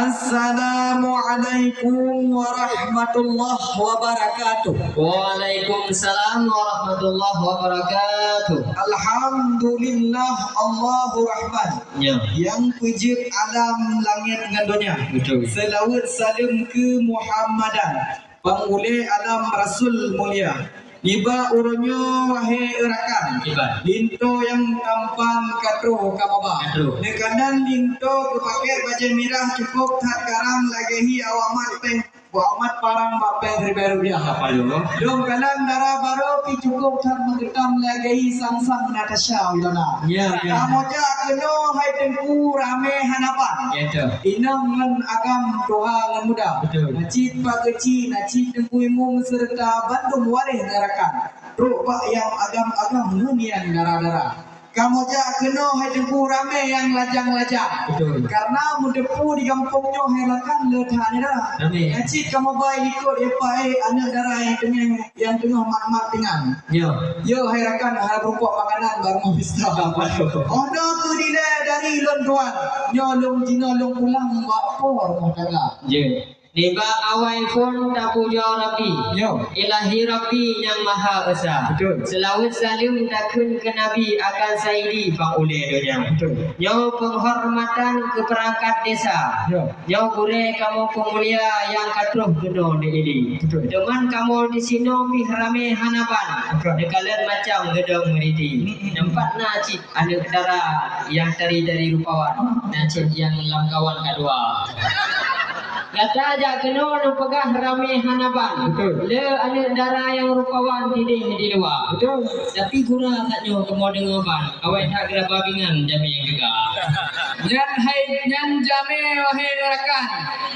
Assalamualaikum warahmatullahi wabarakatuh. Waalaikumsalam warahmatullahi wabarakatuh. Alhamdulillah Allahu Rahman. Ya. Yang pujud alam langit dengan dunia. Betul. Selawat salam ke Muhammadan, pengulih alam Rasul mulia. Iba uronyo wahai rakan. Iba. Linto yang tampan katro kamaba. Katro. Nekanan linto kepakai baju merah cukup tak karang lagi awamat peng. Awamat parang bapeng riberu dia. Apa dulu? Dong kanan darah baru pi cukup tak menggetam lagi sang-sang Natasha Wilona. Ya. Kamu ja keno hai tengku rame hanapan. Ya tu. Inang ngan agam doa ngan muda. Betul. Nacit pageci, nacit tengku imung serta Bandung wareh ngarakan. Rupa yang agam-agam nunian darah-darah. Kamu ja keno hai tengku rame yang lajang-lajang. Betul. Karena mudepu di kampungnya helakan letane dah. Rame. Nacit kamu baik ikut epai anak darah yang tengah mak-mak dengan. Ya. Yo hai rakan harap rupa makanan baru mau pesta. Apa dulu? Ono tu dile dari lontuan. Nyolong jinolong pulang bak por rumah tangga. Je. Niba awal pun tak puja Rabbi. Yo. Ilahi Rabbi yang Maha Esa. Betul. Selawat salam takun ke Nabi akan Saidi pangulih dunia. Betul. Yo penghormatan ke perangkat desa. Yo. Yo gure kamu pemulia yang katruh geno di ini. Betul. Dengan kamu di sini pi rame hanapan. Betul. Dekalan macam gedong meriti. Nampak nacit ada darah yang dari rupawan. Nacit yang langkawan kedua. Kata aja kena nu pegah rame hanapan. Betul. Le anak darah yang rupawan tidih di luar. Betul. Tapi guna katnya kemo dengar ban. Awak tak kira babingan jami yang gegah. Nyan jame wahai rakan.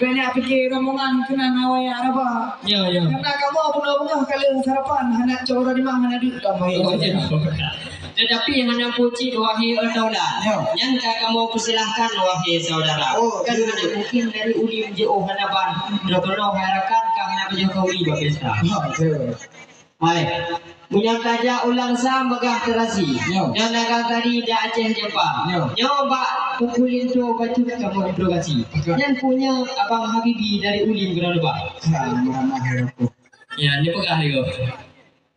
Banyak fikir rombongan kena nawai araba. Ya. Karena kamu benar-benar kalian sarapan anak cora di mana di damai. Tetapi hanya puji wahai saudara. Ya. Yang kamu persilahkan wahai saudara. Oh, Kan ada mungkin dari ulim jauh hanapan. Dokterno harakan karena Jokowi berpesta. Betul. Hai. Punya taja ulang sam begah terasi. Ya. Dan naga tadi dah Aceh Jepang. Ya. Nyoba pukulin tu batu kamu interogasi. Betul. Yang punya Abang Habibi dari ulim kena lupa. Ramah aku. Ya, ni pegah dia.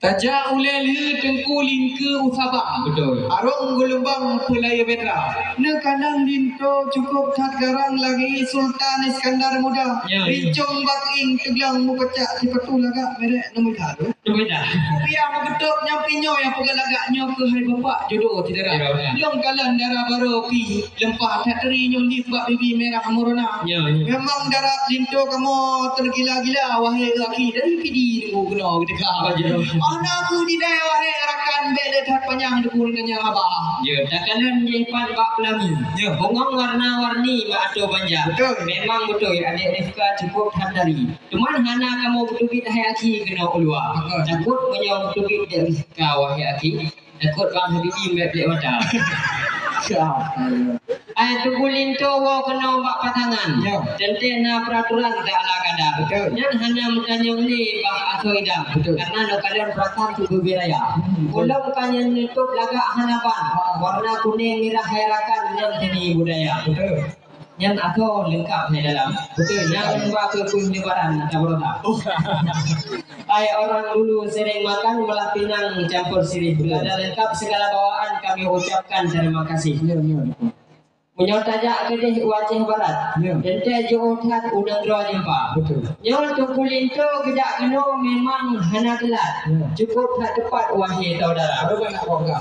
Taja ulele tengku lingke usabang. Betul. Arong gelombang pelaya betra. Nekadang linto cukup tak garang lagi Sultan Iskandar muda. Ya. Rincong baking teglang mukacak di petu lagak merek nombor kado. Tu beda. Biar mengetuk nyampinya yang pegang lagaknya ke hari bapak jodoh tidak Ya, ya. ada. Long kalan darah baru pi lempah tak terinya lip bak bibi merah murona. Ya. Memang darah linto kamu tergila-gila wahai laki dari pidi mu kena Apa dekat. jodoh? Anakku di daya wahai rakan bela tak panjang dukul dengan abah. Ya, takalan dia pan bak pelami. Ya. Bongong warna-warni mak ato panjang. Betul. Memang betul adik Rifka cukup hadari. Cuman hana kamu betubit hai aki kena keluar. Betul. Takut punya betubit dia Rifka wahai aki. Takut Bang Habibi beli mata. Ai tugulin tu wo kena bak patangan. Ya. Tentena peraturan tak ala kadar. Betul. Dan hanya menanyong ni bak asoida. Betul. Karena no kalian peraturan tu berbiraya. Ulang kanya nutup lagak hanapan. Warna kuning merah herakan yang jadi budaya. Betul. Yang atau lengkap di dalam. Betul. Yang buat ke penyebaran tak boleh tak. Ai orang dulu sering makan belah pinang campur sirih. Ada lengkap segala bawaan kami ucapkan terima kasih. Ya. Punya tajak kedih Aceh Barat. Ya. Dan dia jodohan udang dua jempa. Betul. Nyol tu kulinto kejak kena memang hana gelat. Ya. Cukup tak tepat wahai saudara. Baru banyak bongkar.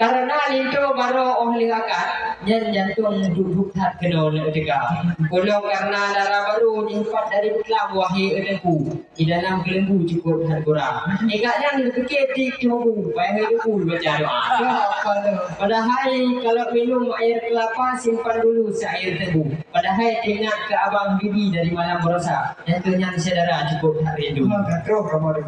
Karena linto baru oleh akad dan jantung duduk tak kena tegak. Kalau karena darah baru diempat dari beklam wahai edengku. Di dalam kelembu cukup tak kurang. Ikatnya dipikir di kelembu. Payah edengku baca doa. Padahal kalau minum air kelapa simpan dulu seair tebu. Padahal ingat ke Abang Bibi dari malam berosa. Jantungnya saudara cukup tak rindu. Terus kamu ada.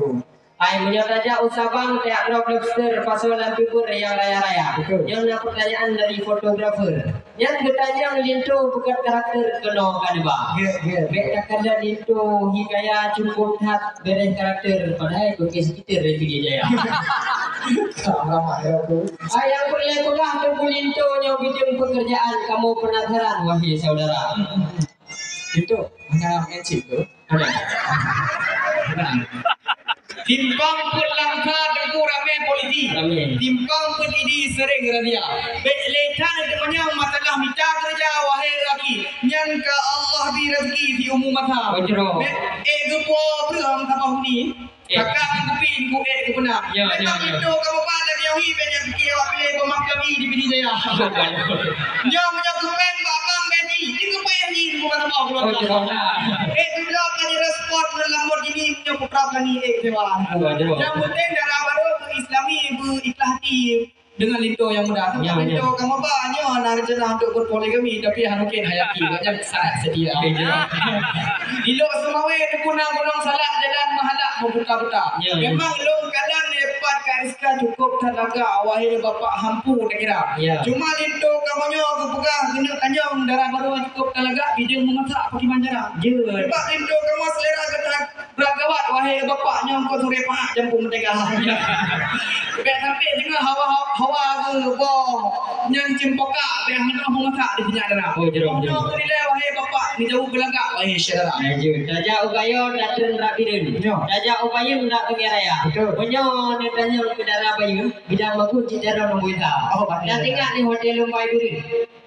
Ai punya taja usabang kayak drop lobster pasolan pipur yang raya-raya. Betul. Yang ada pertanyaan dari fotografer. Yang bertanya lintu bukan karakter kena kadba. Ya. Bek takkan lintu hikaya cukup tak beres karakter padahal itu kes kita dari Jaya. Ramah aku. Ai yang perlu pegang tu lintu nya bikin pekerjaan kamu penasaran wahai saudara. Itu mengalam encik tu. Ada. Timbang pun langka tengku ramai politi. Ramai. Timbang pun ini sering radia. Letan temannya masalah minta kerja wahai lelaki. Nyan ke Allah di rezeki di umum mata. Betul. Gepo berang sama ni. Kakak kan kupin ku ke benar. Ya, ya, Memang ya. itu kamu pada dia hi banyak fikir awak pilih pemakam ni di bini saya. Nyom punya kupeng babang beni. Di kupeng ni ku kata mau keluar. Betul. Bila kali respon Lamborghini punya putra kani dewa. Betul. Yang penting darah baru Islami berikhlas hati dengan linto yang muda. Ya, Linto ya. kamu banyak nak rencana untuk berpoligami tapi mungkin hayati banyak sangat sedia. Ilo semawe kunang-kunang salah jalan mahalak membuka-buka. Ya, ya. Memang long kadang lepat kariska cukup talaga wahai bapak hampu tak kira. Ya. Cuma linto kamunya kepegang kena kanjong darah baru cukup talaga bidang memasak pakai manjara. Je. Sebab linto kamu selera ketak beragawat wahai bapaknya kau sore pahak jampung mentega. Sebab sampai dengan hawa ke bong yang cempoka yang hendak memasak di punya darah. Oh, jerom, Kamunya jerom. berilah wahai bapak ni jauh belagak wahai syedara. Ayo, daja ugayo datun rapirin. Ya. Daja ubayun dak pengeraya. Betul. Punyo ni tanya ke darah bayu, bidang bagus citara nombita. Oh, betul. Dan tinggal di hotel Lumbai Durin.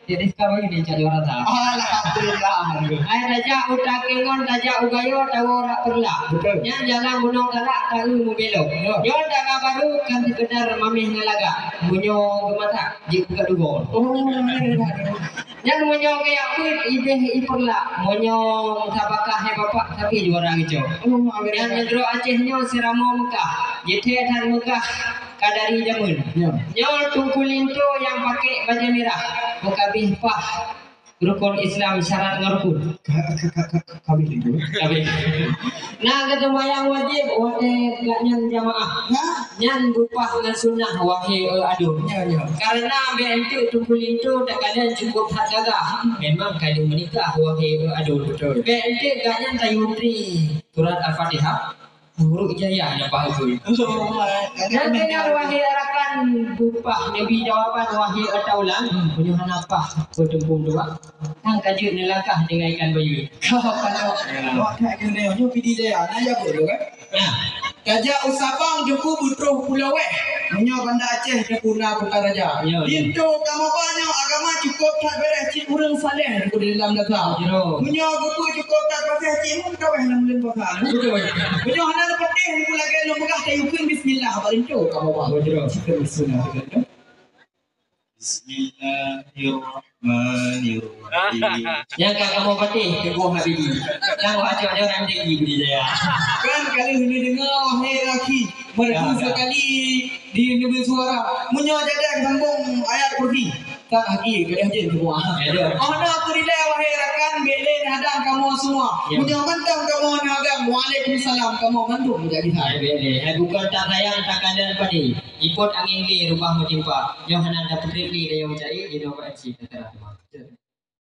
Jadi sekarang ini cari orang tak. Alhamdulillah. Ay daja utak kengon daja ugayo tahu rak perla. Betul. Yang jalan gunung galak tahu mu belok. Ya. Yo daga baru kan sekedar mamih ngalaga. Bunyo gemata ji buka dugol. Oh, Yang munyo kaya kuit ibeh iperla. Munyo sabakah he bapak tapi juara gitu. Yang negro Acehnya Siramo Mekah. Jethe dan Mekah kadari jamun. Ya. Nyo tungkulinto yang pakai baju merah. Buka bihpah rukun Islam syarat ngerukun. Kami itu. Tapi nah ketemu yang wajib wahai gaknyan jamaah. Nah, Nyan bupah dengan sunnah wahai aduh. ya ya. Karena BNT tungkulinto tak kalian cukup hak gagah. Memang kalian menikah wahai aduh. Betul. BNT gaknyan tayutri surat Al-Fatihah. Huruf ijayah ada apa itu? Dan dengar wahai rakan bupah Nabi jawapan wahai ataulan penyuhan apa bertempung doa. Tang kajut nelangkah dengan ikan bayu. Kau kalau awak tak kena nyo pidi dia ana ya boleh kan? Nah, Raja Usabang juku Putroh Pulau Weh. Menyo Banda Aceh Jepuna Putaraja. Ya, ya. Pintu kamu banyak agama cukup tak beres cik urang saleh di dalam data. Jero. Menyo buku cukup tak beres cik mun kau yang mulin pasal. Betul. Menyo hana petih ni pula gelo megah tayukeun bismillah barinto kamu bang. Jero. Cikir bismillah tu. Bismillahirrahmanirrahim. Yang kamu patih ke gua Habibi. Yang wajib dia orang tinggi budi saya. Kan kali ini dengar wahai laki merdu Ya, ya. sekali di negeri suara menyo jadak sambung ayat kursi tak lagi kedah je semua. Ya, ada. Oh nak kurilai wahai rakan belen hadang kamu semua. Ya. Menyo mantang kamu nagang waalaikumsalam kamu mandum menjadi Hai saya. bele, hai bukan tak sayang tak kandang padi. Ipot angin li rubah menimpa. Yang hendak dapat li dia yang mencari jadi apa MC terserah semua.